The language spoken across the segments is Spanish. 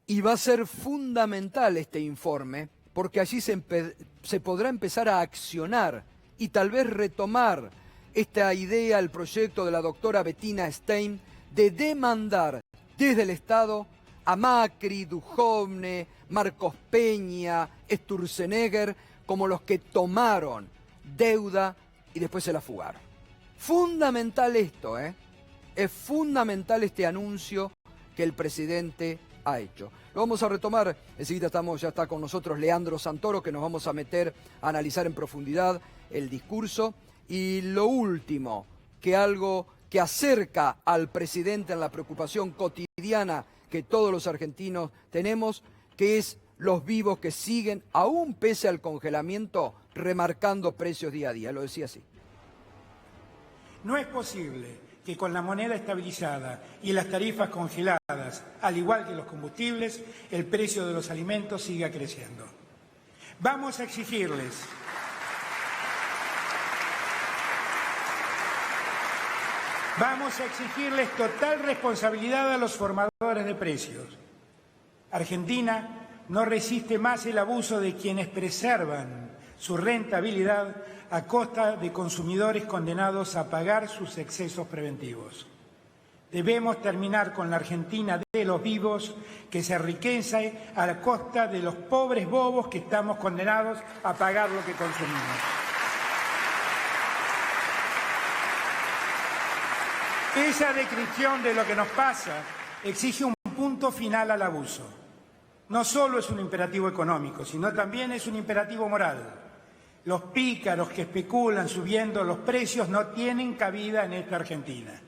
Y va a ser fundamental este informe, porque allí se podrá empezar a accionar y tal vez retomar esta idea, el proyecto de la doctora Bettina Stein, de demandar desde el Estado a Macri, Duhovne, Marcos Peña, Sturzenegger, como los que tomaron deuda y después se la fugaron. Fundamental esto, ¿eh? Es fundamental este anuncio que el presidente ha hecho. Lo vamos a retomar, enseguida ya está con nosotros Leandro Santoro, que nos vamos a meter a analizar en profundidad el discurso. Y lo último, que algo que acerca al presidente en la preocupación cotidiana que todos los argentinos tenemos, que es los vivos que siguen, aún pese al congelamiento, remarcando precios día a día. Lo decía así. No es posible que con la moneda estabilizada y las tarifas congeladas, al igual que los combustibles, el precio de los alimentos siga creciendo. Vamos a exigirles total responsabilidad a los formadores de precios. Argentina no resiste más el abuso de quienes preservan su rentabilidad a costa de consumidores condenados a pagar sus excesos preventivos. Debemos terminar con la Argentina de los vivos que se enriquece a la costa de los pobres bobos que estamos condenados a pagar lo que consumimos. Esa descripción de lo que nos pasa exige un punto final al abuso. No solo es un imperativo económico, sino también es un imperativo moral. Los pícaros que especulan subiendo los precios no tienen cabida en esta Argentina.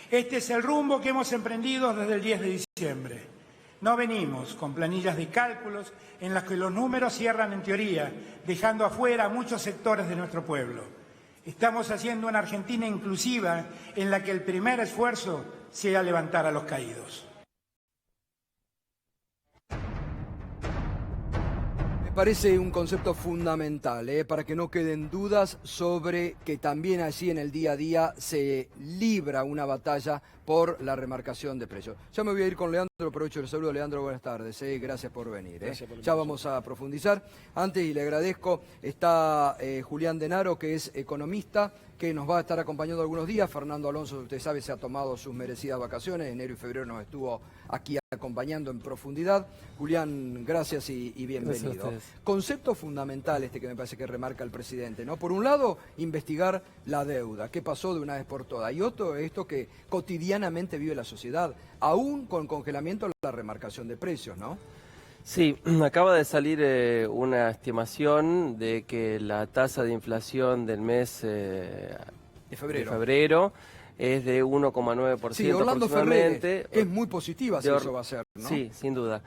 Este es el rumbo que hemos emprendido desde el 10 de diciembre. No venimos con planillas de cálculos en las que los números cierran en teoría, dejando afuera a muchos sectores de nuestro pueblo. Estamos haciendo una Argentina inclusiva en la que el primer esfuerzo sea levantar a los caídos. Parece un concepto fundamental, para que no queden dudas sobre que también allí en el día a día se libra una batalla por la remarcación de precios. Ya me voy a ir con Leandro, aprovecho el saludo. Leandro, buenas tardes, gracias por venir. Gracias por ya vamos a profundizar. Antes, y le agradezco, está Julián Denaro, que es economista, que nos va a estar acompañando algunos días. Fernando Alonso, usted sabe, se ha tomado sus merecidas vacaciones. Enero y febrero nos estuvo aquí acompañando en profundidad. Julián, gracias y bienvenido. Concepto fundamental este que me parece que remarca el presidente, ¿no? Por un lado, investigar la deuda, qué pasó de una vez por todas. Y otro, esto que cotidianamente vive la sociedad, aún con congelamiento, la remarcación de precios, ¿no? Sí, acaba de salir una estimación de que la tasa de inflación del mes de febrero es de 1,9%. Sí, Orlando Ferrer es muy positiva si eso va a ser, ¿no? Sí, sin duda.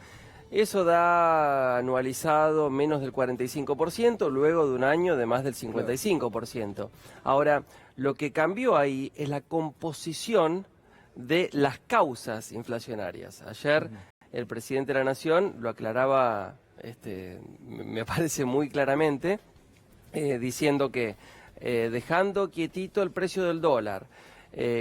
Eso da anualizado menos del 45%, luego de un año de más del 55%. Ahora, lo que cambió ahí es la composición de las causas inflacionarias. Ayer el presidente de la Nación lo aclaraba, me parece muy claramente, diciendo que dejando quietito el precio del dólar,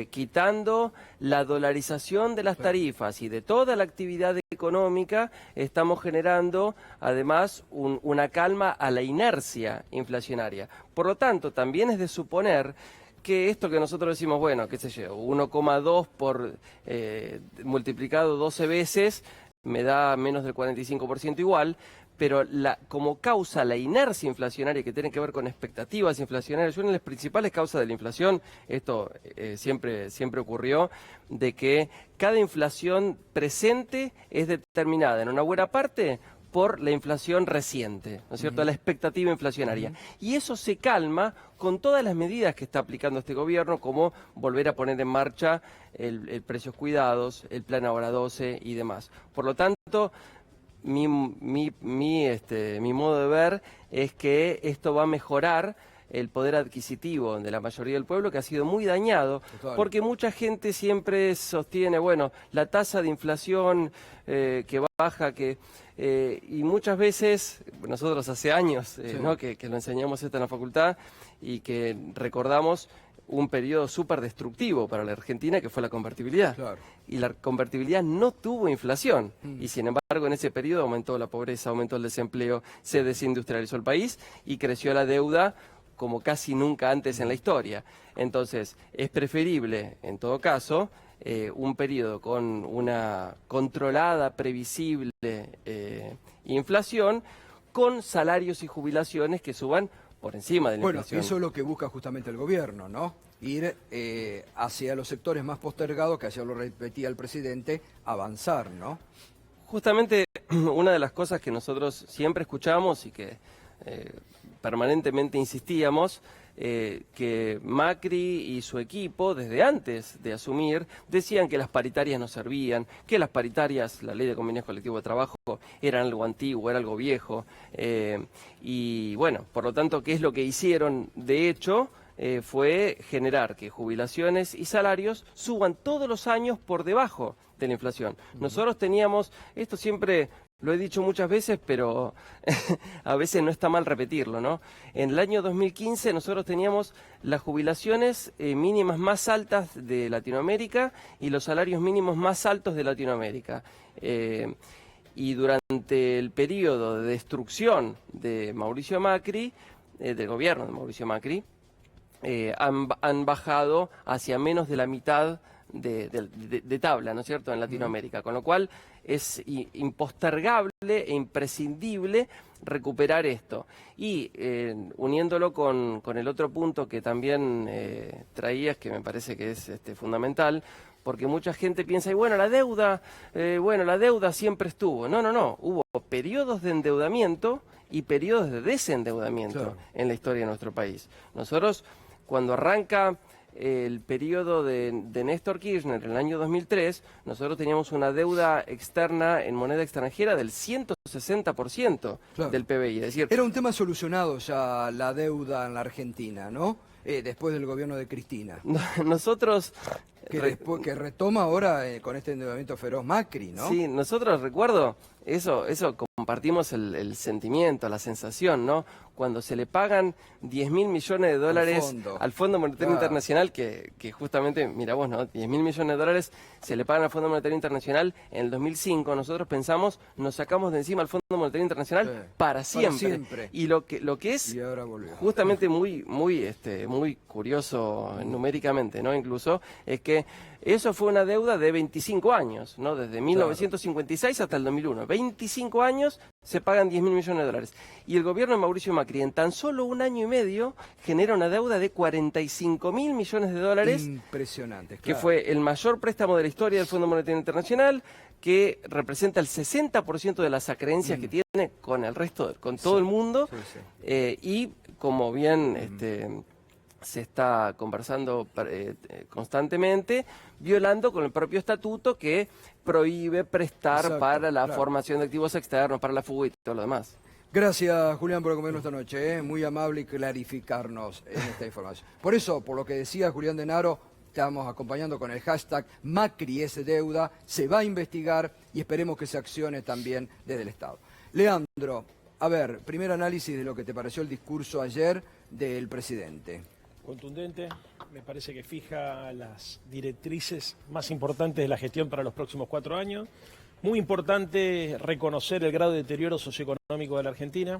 quitando la dolarización de las tarifas y de toda la actividad económica, estamos generando además una calma a la inercia inflacionaria. Por lo tanto, también es de suponer que esto que nosotros decimos, bueno, qué sé yo, 1,2 por multiplicado 12 veces me da menos del 45% igual, pero como causa la inercia inflacionaria que tiene que ver con expectativas inflacionarias, una de las principales causas de la inflación, esto siempre ocurrió, de que cada inflación presente es determinada en una buena parte por la inflación reciente, ¿no es cierto?, la expectativa inflacionaria. Y eso se calma con todas las medidas que está aplicando este gobierno, como volver a poner en marcha el precios cuidados, el plan Ahora 12 y demás. Por lo tanto, mi modo de ver es que esto va a mejorar el poder adquisitivo de la mayoría del pueblo, que ha sido muy dañado. Total. Porque mucha gente siempre sostiene, bueno, la tasa de inflación que baja, y muchas veces, nosotros hace años, sí, ¿no?, que lo enseñamos esto en la facultad y que recordamos, un periodo súper destructivo para la Argentina, que fue la convertibilidad. Claro. Y la convertibilidad no tuvo inflación. Y sin embargo, en ese periodo aumentó la pobreza, aumentó el desempleo, se desindustrializó el país y creció la deuda como casi nunca antes en la historia. Entonces, es preferible, en todo caso, un periodo con una controlada, previsible inflación, con salarios y jubilaciones que suban por encima de la inflación. Bueno, eso es lo que busca justamente el gobierno, ¿no? Ir hacia los sectores más postergados, que ayer lo repetía el presidente, avanzar, ¿no? Justamente una de las cosas que nosotros siempre escuchamos y que permanentemente insistíamos, que Macri y su equipo, desde antes de asumir, decían que las paritarias no servían, que las paritarias, la ley de convenios colectivos de trabajo, eran algo antiguo, era algo viejo. Y bueno, por lo tanto, ¿qué es lo que hicieron? De hecho, fue generar que jubilaciones y salarios suban todos los años por debajo de la inflación. Nosotros teníamos, esto siempre lo he dicho muchas veces, pero a veces no está mal repetirlo, ¿no? En el año 2015 nosotros teníamos las jubilaciones mínimas más altas de Latinoamérica y los salarios mínimos más altos de Latinoamérica. Y durante el periodo de destrucción de Mauricio Macri, del gobierno de Mauricio Macri, han bajado hacia menos de la mitad de tabla, ¿no es cierto?, en Latinoamérica, con lo cual es impostergable e imprescindible recuperar esto. Y uniéndolo con el otro punto que también traías, que me parece que es fundamental, porque mucha gente piensa, y bueno, la deuda siempre estuvo. No, hubo periodos de endeudamiento y periodos de desendeudamiento, claro, en la historia de nuestro país. Nosotros, cuando arranca el periodo de Néstor Kirchner en el año 2003, nosotros teníamos una deuda externa en moneda extranjera del 160%, claro, del PBI. Es decir, era un tema solucionado ya la deuda en la Argentina, ¿no? Después del gobierno de Cristina. Nosotros... Que retoma ahora con este endeudamiento feroz Macri, ¿no? Sí, nosotros recuerdo, eso compartimos el sentimiento, la sensación, ¿no? Cuando se le pagan 10.000 millones de dólares al Fondo Monetario, claro, Internacional, que justamente, mira vos, ¿no? 10.000 millones de dólares se le pagan al Fondo Monetario Internacional en el 2005, nosotros pensamos, nos sacamos de encima al Fondo Monetario Internacional, sí, para siempre. Y lo que es justamente muy curioso numéricamente, ¿no? Incluso, es que eso fue una deuda de 25 años, ¿no? Desde 1956 hasta el 2001. 25 años se pagan 10.000 millones de dólares. Y el gobierno de Mauricio Macri, en tan solo un año y medio, genera una deuda de 45.000 millones de dólares. Impresionante, claro. Que fue el mayor préstamo de la historia del Fondo Monetario Internacional, que representa el 60% de las acreencias que tiene con el resto, con todo el mundo. Sí. Y como bien... se está conversando constantemente, violando con el propio estatuto que prohíbe prestar para la formación de activos externos, para la fuga y todo lo demás. Gracias, Julián, por acompañarnos esta noche. Muy amable y clarificarnos en esta información. Por eso, por lo que decía Julián Denaro, estamos acompañando con el hashtag Macri es deuda, se va a investigar y esperemos que se accione también desde el Estado. Leandro, a ver, primer análisis de lo que te pareció el discurso ayer del presidente. Contundente, me parece que fija las directrices más importantes de la gestión para los próximos 4 años. Muy importante reconocer el grado de deterioro socioeconómico de la Argentina.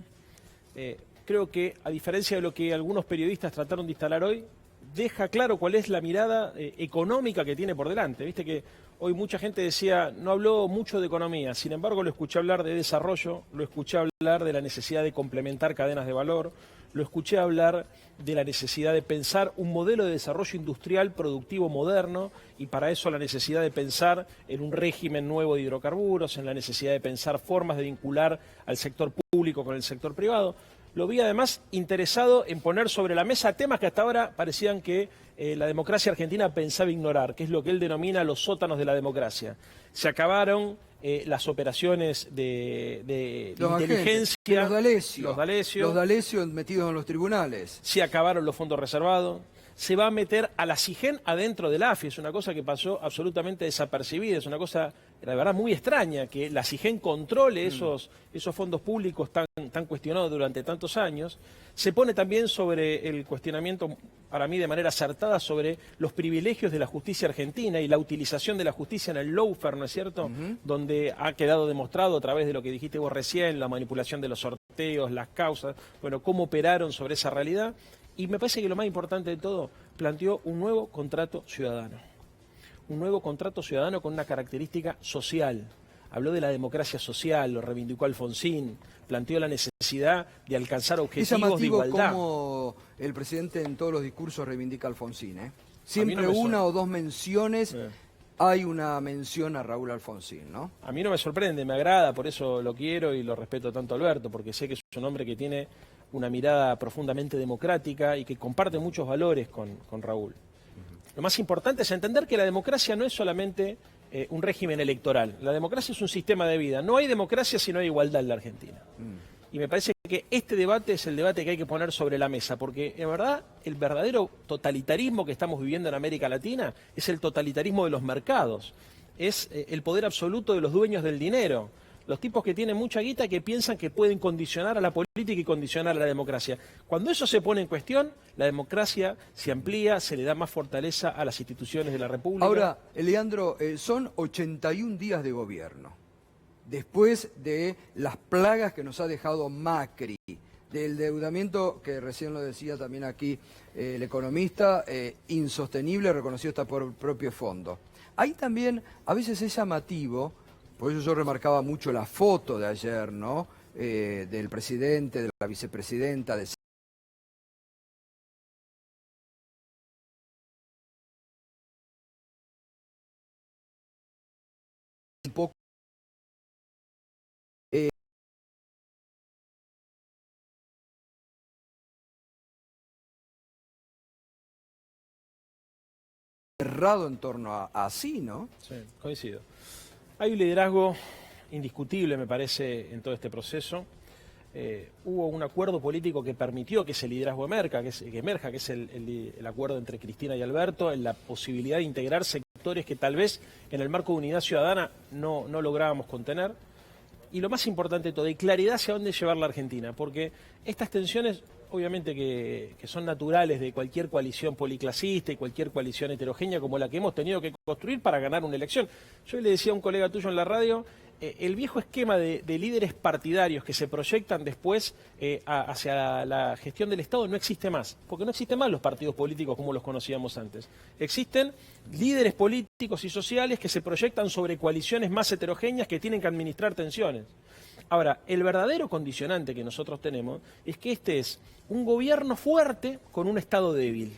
Creo que, a diferencia de lo que algunos periodistas trataron de instalar hoy, deja claro cuál es la mirada económica que tiene por delante. Viste que hoy mucha gente decía, no habló mucho de economía, sin embargo lo escuché hablar de desarrollo, lo escuché hablar de la necesidad de complementar cadenas de valor, lo escuché hablar de la necesidad de pensar un modelo de desarrollo industrial productivo moderno y para eso la necesidad de pensar en un régimen nuevo de hidrocarburos, en la necesidad de pensar formas de vincular al sector público con el sector privado. Lo vi además interesado en poner sobre la mesa temas que hasta ahora parecían que la democracia argentina pensaba ignorar, que es lo que él denomina los sótanos de la democracia. Se acabaron las operaciones de inteligencia, los D'Alessio metidos en los tribunales. Se acabaron los fondos reservados. Se va a meter a la SIGEN adentro del AFI, es una cosa que pasó absolutamente desapercibida, es una cosa, la verdad, muy extraña, que la SIGEN controle esos fondos públicos tan cuestionados durante tantos años. Se pone también sobre el cuestionamiento para mí de manera acertada, sobre los privilegios de la justicia argentina y la utilización de la justicia en el lawfare, ¿no es cierto? Donde ha quedado demostrado a través de lo que dijiste vos recién, la manipulación de los sorteos, las causas, bueno, cómo operaron sobre esa realidad. Y me parece que lo más importante de todo, planteó un nuevo contrato ciudadano. Un nuevo contrato ciudadano con una característica social. Habló de la democracia social, lo reivindicó Alfonsín, planteó la necesidad de alcanzar objetivos de igualdad. Como el presidente en todos los discursos reivindica a Alfonsín, ¿eh? Siempre no una o dos menciones, hay una mención a Raúl Alfonsín, ¿no? A mí no me sorprende, me agrada, por eso lo quiero y lo respeto tanto a Alberto, porque sé que es un hombre que tiene una mirada profundamente democrática y que comparte muchos valores con Raúl. Lo más importante es entender que la democracia no es solamente un régimen electoral. La democracia es un sistema de vida. No hay democracia si no hay igualdad en la Argentina. Y me parece que este debate es el debate que hay que poner sobre la mesa, porque en verdad el verdadero totalitarismo que estamos viviendo en América Latina es el totalitarismo de los mercados. Es el poder absoluto de los dueños del dinero. Los tipos que tienen mucha guita que piensan que pueden condicionar a la política y condicionar a la democracia. Cuando eso se pone en cuestión, la democracia se amplía, se le da más fortaleza a las instituciones de la República. Ahora, Leandro, son 81 días de gobierno. Después de las plagas que nos ha dejado Macri, del endeudamiento, que recién lo decía también aquí el economista, insostenible, reconocido hasta por el propio fondo. Ahí también, a veces es llamativo. Por eso yo remarcaba mucho la foto de ayer, ¿no? Del presidente, de la vicepresidenta, de un poco cerrado en torno a así, ¿no? Sí, coincido. Hay un liderazgo indiscutible, me parece, en todo este proceso. Hubo un acuerdo político que permitió que ese liderazgo emerja, que es el acuerdo entre Cristina y Alberto, en la posibilidad de integrar sectores que tal vez en el marco de unidad ciudadana no lográbamos contener. Y lo más importante de todo, y claridad hacia dónde llevar la Argentina, porque estas tensiones, obviamente que son naturales de cualquier coalición policlasista y cualquier coalición heterogénea como la que hemos tenido que construir para ganar una elección. Yo le decía a un colega tuyo en la radio, el viejo esquema de líderes partidarios que se proyectan después hacia la gestión del Estado no existe más, porque no existen más los partidos políticos como los conocíamos antes. Existen líderes políticos y sociales que se proyectan sobre coaliciones más heterogéneas que tienen que administrar tensiones. Ahora, el verdadero condicionante que nosotros tenemos es que este es un gobierno fuerte con un Estado débil.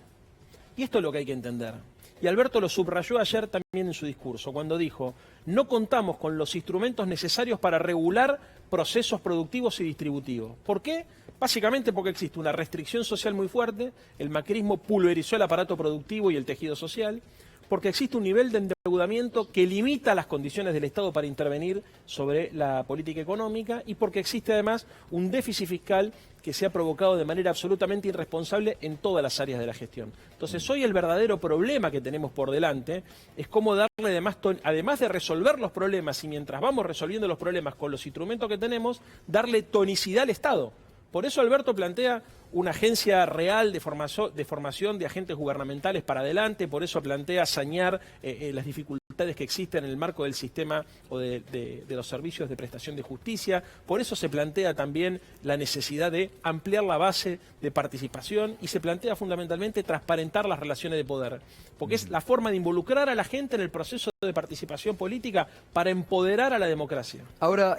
Y esto es lo que hay que entender. Y Alberto lo subrayó ayer también en su discurso, cuando dijo, no contamos con los instrumentos necesarios para regular procesos productivos y distributivos. ¿Por qué? Básicamente porque existe una restricción social muy fuerte, el macrismo pulverizó el aparato productivo y el tejido social, porque existe un nivel de endeudamiento que limita las condiciones del Estado para intervenir sobre la política económica y porque existe además un déficit fiscal que se ha provocado de manera absolutamente irresponsable en todas las áreas de la gestión. Entonces hoy el verdadero problema que tenemos por delante es cómo darle además de resolver los problemas y mientras vamos resolviendo los problemas con los instrumentos que tenemos, darle tonicidad al Estado. Por eso Alberto plantea una agencia real de formación de agentes gubernamentales para adelante, por eso plantea sanear las dificultades que existen en el marco del sistema o de los servicios de prestación de justicia, por eso se plantea también la necesidad de ampliar la base de participación y se plantea fundamentalmente transparentar las relaciones de poder, porque es la forma de involucrar a la gente en el proceso de participación política para empoderar a la democracia. Ahora,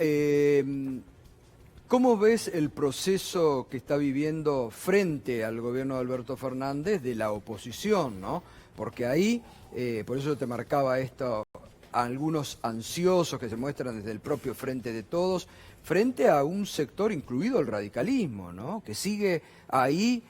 ¿cómo ves el proceso que está viviendo frente al gobierno de Alberto Fernández de la oposición, ¿no? Porque ahí, por eso te marcaba esto, algunos ansiosos que se muestran desde el propio Frente de Todos, frente a un sector incluido el radicalismo, ¿no? Que sigue ahí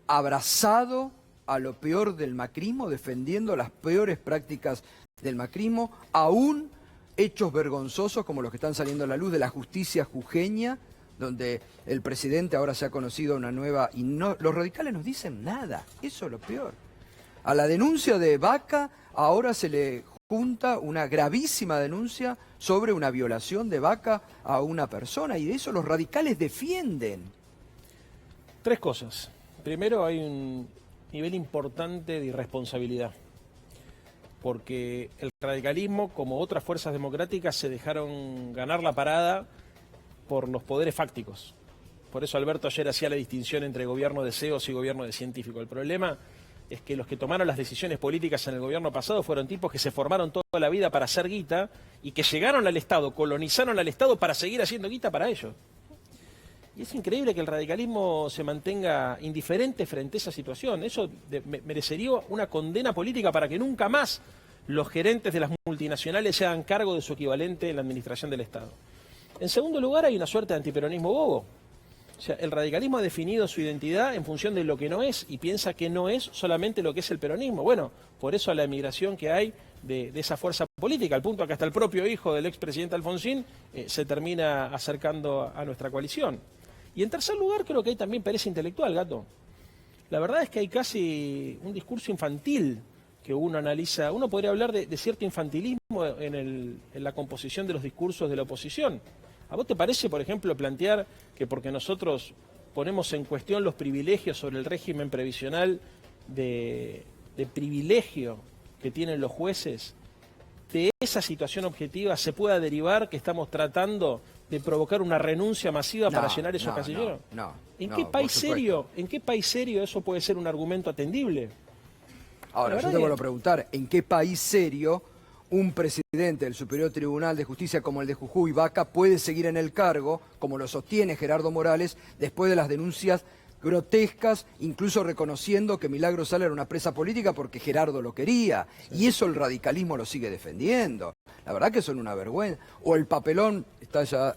abrazado a lo peor del macrismo, defendiendo las peores prácticas del macrismo, aún hechos vergonzosos como los que están saliendo a la luz de la justicia jujeña, donde el presidente ahora se ha conocido una nueva... y no, los radicales no dicen nada, eso es lo peor. A la denuncia de Vaca ahora se le junta una gravísima denuncia sobre una violación de Vaca a una persona, y de eso los radicales defienden. Tres cosas. Primero hay un nivel importante de irresponsabilidad, porque el radicalismo, como otras fuerzas democráticas, se dejaron ganar la parada por los poderes fácticos. Por eso Alberto ayer hacía la distinción entre gobierno de CEOs y gobierno de científicos. El problema es que los que tomaron las decisiones políticas en el gobierno pasado fueron tipos que se formaron toda la vida para hacer guita y que llegaron al Estado, colonizaron al Estado para seguir haciendo guita para ellos. Y es increíble que el radicalismo se mantenga indiferente frente a esa situación. Eso merecería una condena política para que nunca más los gerentes de las multinacionales se hagan cargo de su equivalente en la administración del Estado. En segundo lugar, hay una suerte de antiperonismo bobo. O sea, el radicalismo ha definido su identidad en función de lo que no es y piensa que no es solamente lo que es el peronismo. Bueno, por eso la emigración que hay de esa fuerza política, al punto que hasta el propio hijo del expresidente Alfonsín se termina acercando a nuestra coalición. Y en tercer lugar, creo que hay también pereza intelectual, Gato. La verdad es que hay casi un discurso infantil que uno analiza. Uno podría hablar de cierto infantilismo en la composición de los discursos de la oposición. ¿A vos te parece, por ejemplo, plantear que porque nosotros ponemos en cuestión los privilegios sobre el régimen previsional de privilegio que tienen los jueces, de esa situación objetiva se pueda derivar que estamos tratando de provocar una renuncia masiva para llenar esos casilleros? ¿En qué país serio eso puede ser un argumento atendible? Ahora, yo te vuelvo a preguntar, ¿en qué país serio un presidente del Superior Tribunal de Justicia como el de Jujuy, Vaca, puede seguir en el cargo, como lo sostiene Gerardo Morales, después de las denuncias grotescas, incluso reconociendo que Milagro Sala era una presa política porque Gerardo lo quería? Y eso el radicalismo lo sigue defendiendo. La verdad que son una vergüenza. O el papelón, está ya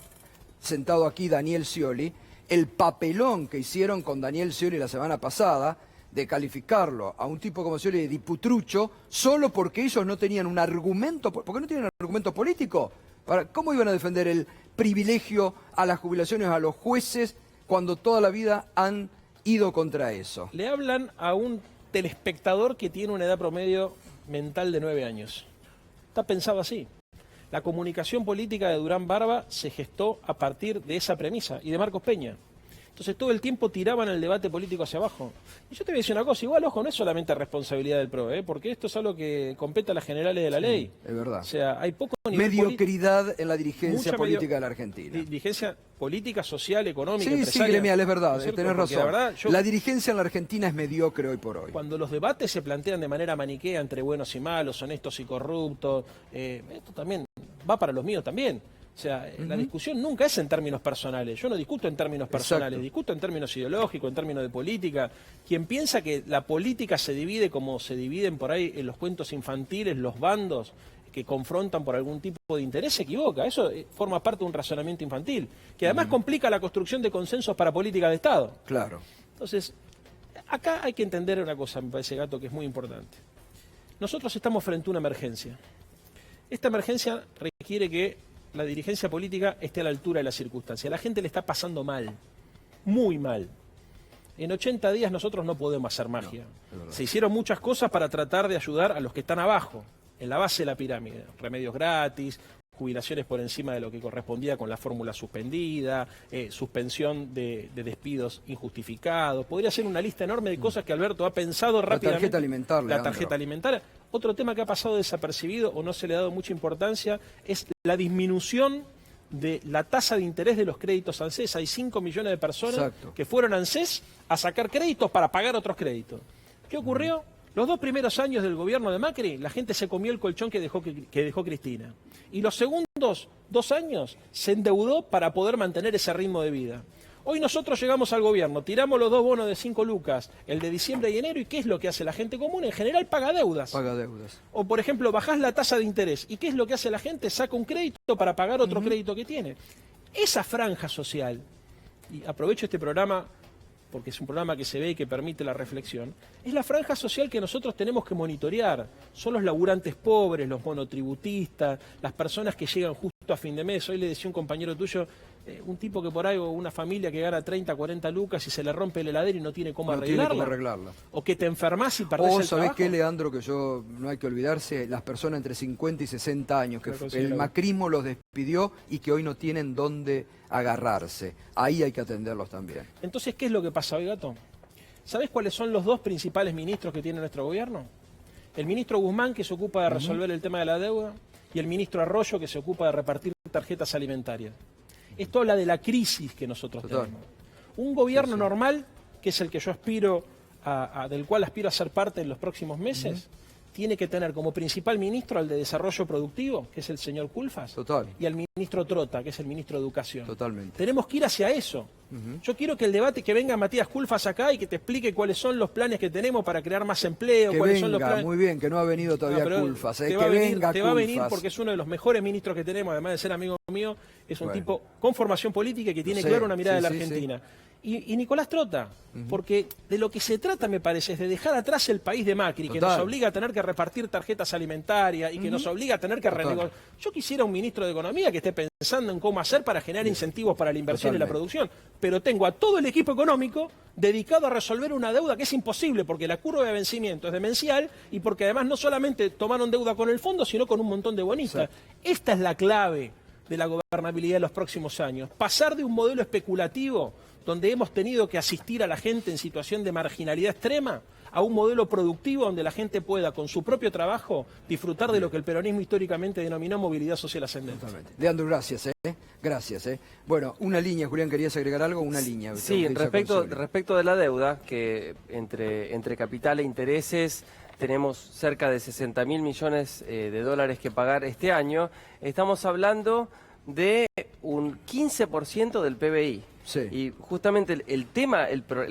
sentado aquí Daniel Scioli, el papelón que hicieron con Daniel Scioli la semana pasada, de calificarlo a un tipo como Scioli de diputrucho, solo porque ellos no tenían un argumento, porque no tienen un argumento político. ¿Cómo iban a defender el privilegio a las jubilaciones a los jueces cuando toda la vida han ido contra eso? Le hablan a un telespectador que tiene una edad promedio mental de 9 años. Está pensado así. La comunicación política de Durán Barba se gestó a partir de esa premisa y de Marcos Peña. Entonces todo el tiempo tiraban el debate político hacia abajo. Y yo te voy a decir una cosa, igual, ojo, no es solamente responsabilidad del PRO, porque esto es algo que compete a las generales de la ley. Es verdad. O sea, hay poco nivel mediocridad en la dirigencia política de la Argentina. Dirigencia política, social, económica, sí, empresarial. Sí, gremial, es verdad, ¿No tenés razón. La dirigencia en la Argentina es mediocre hoy por hoy. Cuando los debates se plantean de manera maniquea entre buenos y malos, honestos y corruptos, esto también va para los míos también. O sea, la discusión nunca es en términos personales. Yo no discuto en términos personales, discuto en términos ideológicos, en términos de política. Quien piensa que la política se divide como se dividen por ahí en los cuentos infantiles, los bandos que confrontan por algún tipo de interés, se equivoca. Eso forma parte de un razonamiento infantil, que además complica la construcción de consensos para políticas de Estado. Claro. Entonces, acá hay que entender una cosa, me parece, Gato, que es muy importante. Nosotros estamos frente a una emergencia. Esta emergencia requiere que la dirigencia política esté a la altura de las circunstancias. La gente le está pasando mal, muy mal. En 80 días nosotros no podemos hacer magia. Se hicieron muchas cosas para tratar de ayudar a los que están abajo, en la base de la pirámide. Remedios gratis, jubilaciones por encima de lo que correspondía con la fórmula suspendida, suspensión de despidos injustificados. Podría ser una lista enorme de cosas que Alberto ha pensado rápidamente. La tarjeta alimentaria. La tarjeta alimentaria. Otro tema que ha pasado desapercibido o no se le ha dado mucha importancia es la disminución de la tasa de interés de los créditos ANSES. Hay 5 millones de personas que fueron a ANSES a sacar créditos para pagar otros créditos. ¿Qué ocurrió? Los 2 primeros años del gobierno de Macri, la gente se comió el colchón que dejó Cristina. Y los segundos 2 años se endeudó para poder mantener ese ritmo de vida. Hoy nosotros llegamos al gobierno, tiramos los 2 bonos de 5 lucas, el de diciembre y enero, ¿y qué es lo que hace la gente común? En general paga deudas. Paga deudas. O, por ejemplo, bajás la tasa de interés, ¿y qué es lo que hace la gente? Saca un crédito para pagar otro crédito que tiene. Esa franja social, y aprovecho este programa porque es un programa que se ve y que permite la reflexión, es la franja social que nosotros tenemos que monitorear. Son los laburantes pobres, los monotributistas, las personas que llegan justo a fin de mes. Hoy le decía un compañero tuyo, un tipo que por ahí, o una familia que gana 30, 40 lucas y se le rompe el heladero y no tiene cómo arreglarla. O que te enfermas y perdés el trabajo. ¿Sabés qué, Leandro? Que no hay que olvidarse, las personas entre 50 y 60 años, que el macrismo los despidió y que hoy no tienen dónde agarrarse. Ahí hay que atenderlos también. Entonces, ¿qué es lo que pasa hoy, Gato? ¿Sabés cuáles son los dos principales ministros que tiene nuestro gobierno? El ministro Guzmán, que se ocupa de resolver el tema de la deuda, y el ministro Arroyo, que se ocupa de repartir tarjetas alimentarias. Esto habla de la crisis que nosotros tenemos. Un gobierno normal, que es el que yo aspiro del cual aspiro a ser parte en los próximos meses, tiene que tener como principal ministro al de Desarrollo Productivo, que es el señor Culfas, y al ministro Trota, que es el ministro de Educación. Totalmente. Tenemos que ir hacia eso. Yo quiero que el debate, que venga Matías Culfas acá y que te explique cuáles son los planes que tenemos para crear más empleo, cuáles son los planes. Muy bien, que no ha venido todavía Culfas. Te va a venir porque es uno de los mejores ministros que tenemos, además de ser amigo mío, es un tipo con formación política y que tiene clara una mirada de la Argentina. Y Nicolás Trota, porque de lo que se trata, me parece, es de dejar atrás el país de Macri, que nos obliga a tener que repartir tarjetas alimentarias y que nos obliga a tener que renegociar. Yo quisiera un ministro de Economía que esté pensando en cómo hacer para generar incentivos para la inversión y la producción, pero tengo a todo el equipo económico dedicado a resolver una deuda que es imposible, porque la curva de vencimiento es demencial y porque además no solamente tomaron deuda con el fondo, sino con un montón de bonistas. Esta es la clave de la gobernabilidad de los próximos años. Pasar de un modelo especulativo donde hemos tenido que asistir a la gente en situación de marginalidad extrema, a un modelo productivo donde la gente pueda, con su propio trabajo, disfrutar de lo que el peronismo históricamente denominó movilidad social ascendente. Totalmente. Leandro, gracias. Gracias. Bueno, una línea, Julián, ¿querías agregar algo? Una línea. Sí, respecto de la deuda, que entre capital e intereses tenemos cerca de 60.000 millones de dólares que pagar este año, estamos hablando de un 15% del PBI. Sí. Y justamente el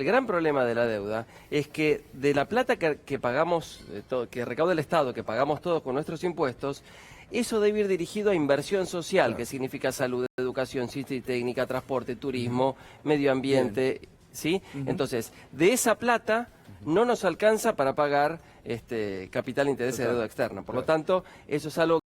gran problema de la deuda es que de la plata que pagamos, que recauda el Estado, que pagamos todos con nuestros impuestos, eso debe ir dirigido a inversión social, que significa salud, educación, ciencia y técnica, transporte, turismo, medio ambiente, ¿sí? Entonces, de esa plata no nos alcanza para pagar capital interés de deuda externa. Por lo tanto, eso es algo